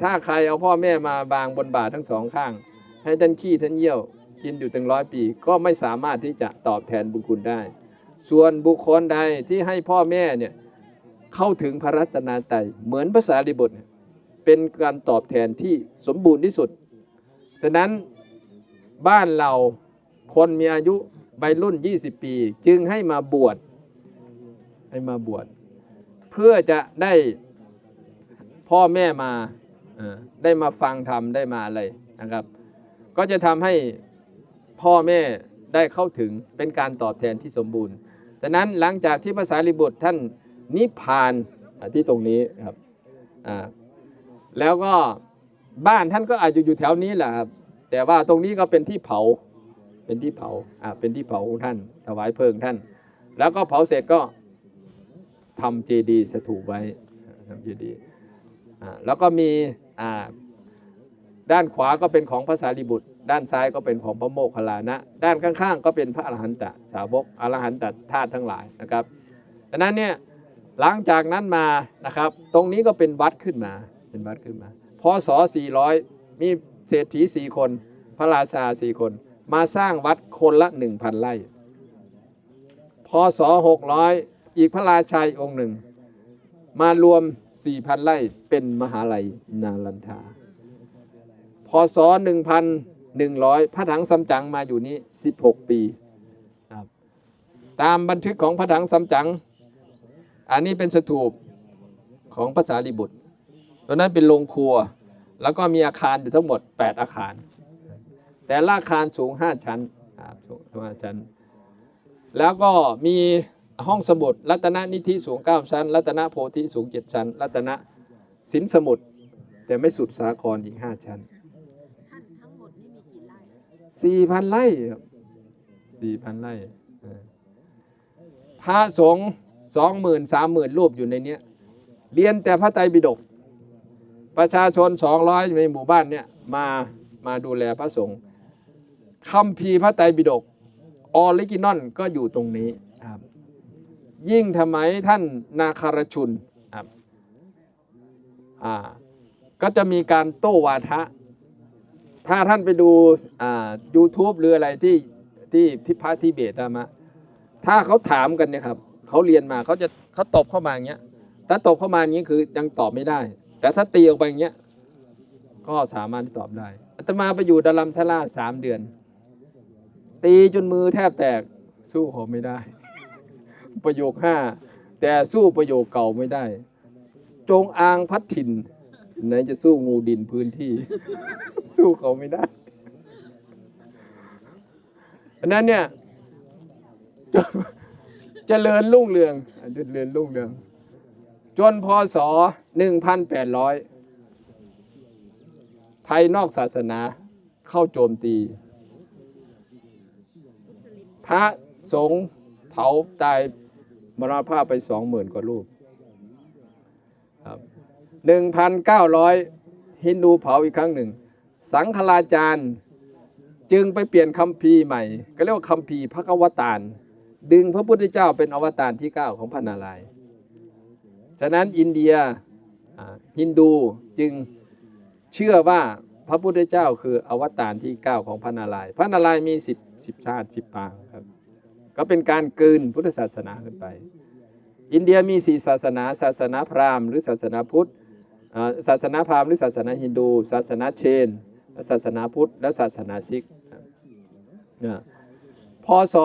ถ้าใครเอาพ่อแม่มาบางบนบาททั้งสองข้างให้ท่านขี้ท่านเยี่ยวกินอยู่ถึง100 ปีก็ไม่สามารถที่จะตอบแทนบุญคุณได้ส่วนบุคคลใดที่ให้พ่อแม่เนี่ยเข้าถึงพระรัตนตรัยเหมือนพระสารีบุตรเป็นการตอบแทนที่สมบูรณ์ที่สุดฉะนั้นบ้านเราคนมีอายุวัยรุ่น20 ปีจึงให้มาบวชเพื่อจะได้พ่อแม่มาได้มาฟังธรรมได้มาอะไรนะครับก็จะทำให้พ่อแม่ได้เข้าถึงเป็นการตอบแทนที่สมบูรณ์ฉะนั้นหลังจากที่พระสารีบุตรท่านนิพพานที่ตรงนี้ครับแล้วก็บ้านท่านก็อาจจะอยู่แถวนี้แหละครับแต่ว่าตรงนี้ก็เป็นที่เผาเป็นที่เผาของท่านถวายเพลิงท่านแล้วก็เผาเสร็จก็ทำเจดีย์สถูปไว้ทำเจดีย์แล้วก็มีด้านขวาก็เป็นของพระสารีบุตรด้านซ้ายก็เป็นของพระโมคคัลลานะด้านข้างๆก็เป็นพระอรหันตสาวกอรหันตธาตุทั้งหลายนะครับดังนั้นเนี่ยหลังจากนั้นมานะครับตรงนี้ก็เป็นวัดขึ้นมาพศ400มีเศรษฐี4 คนพระราชา4 คนมาสร้างวัดคนละ 1,000 ไร่พศ600อีกพระราชาองค์หนึ่งมารวม 4,000 ไร่เป็นมหาลัยนาลันทาพศ1,100พระถังซัมจั๋งมาอยู่นี้16 ปีครับตามบันทึกของพระถังซัมจั๋งอันนี้เป็นสถูปของพระสารีบุตรตอนนั้นเป็นโรงครัวแล้วก็มีอาคารอยู่ทั้งหมด8 อาคารแต่ละอาคารสูง5 ชั้นสูง5 ชั้นแล้วก็มีห้องสมุดรัตนนิธิสูง9 ชั้นรัตนโพธิสูง7 ชั้นรัตนสินสมุดแต่ไม่สุดสาครอีก5 ชั้นทั้งหมดนี่มีกี่ไร่4,000 ไร่ครับ4,000 ไร่พระสงฆ์20,000-30,000 รูปอยู่ในนี้เรียนแต่พระไตรปิฎกประชาชน200ในหมู่บ้านเนี่ยมาดูแลพระสงฆ์คัมภีร์พระไตรปิฎกออริจินอลก็อยู่ตรงนี้ครับยิ่งทำไมท่านนาคารชุนครับก็จะมีการโต้วาทะถ้าท่านไปดูYouTube หรืออะไรที่พระทิเบตมาถ้าเขาถามกันเนี่ยครับเขาเรียนมาเขาตบเข้ามาอย่างเงี้ยถ้าตบเข้ามาอย่างนี้คือยังตอบไม่ได้แต่ถ้าตีออกไปอย่างเงี้ยก็สามารถตอบได้อาตมาไปอยู่ดารัมชลา3 เดือนตีจนมือแทบแตกสู้เขาไม่ได้ประโยค5แต่สู้ประโยคเก่าไม่ได้จงอางพัดถิ่นไหนจะสู้งูดินพื้นที่ สู้เขาไม่ได้อันนั้นเนี่ยเจริญรุ่งเรืองจนพศ1,800ภายนอกศาสนาเข้าโจมตีพระสงฆ์เผาตายมรณภาพไป 20,000 กว่ารูปครับ 1,900ฮินดูเผาอีกครั้งหนึ่งสังฆราจารย์จึงไปเปลี่ยนคัมภีร์ใหม่ก็เรียกว่าคัมภีร์พระกวตารดึงพระพุทธเจ้าเป็นอวตารที่ 9ของพระนารายณ์ฉะนั้นอินเดียฮินดูจึงเชื่อว่าพระพุทธเจ้าคืออวตารที่ 9ของพระนารายณ์พระนารายณ์มี10 ชาติ10 ปางครับก็เป็นการกลืนพุทธศาสนาขึ้นไปอินเดียมี4 ศาสนาศาสนาพราหมณ์หรือศาสนาพุทธศาสนาพราหมณ์หรือศาสนาฮินดูศาสนาเชนศาสนาพุทธและศาสนาซิกพศ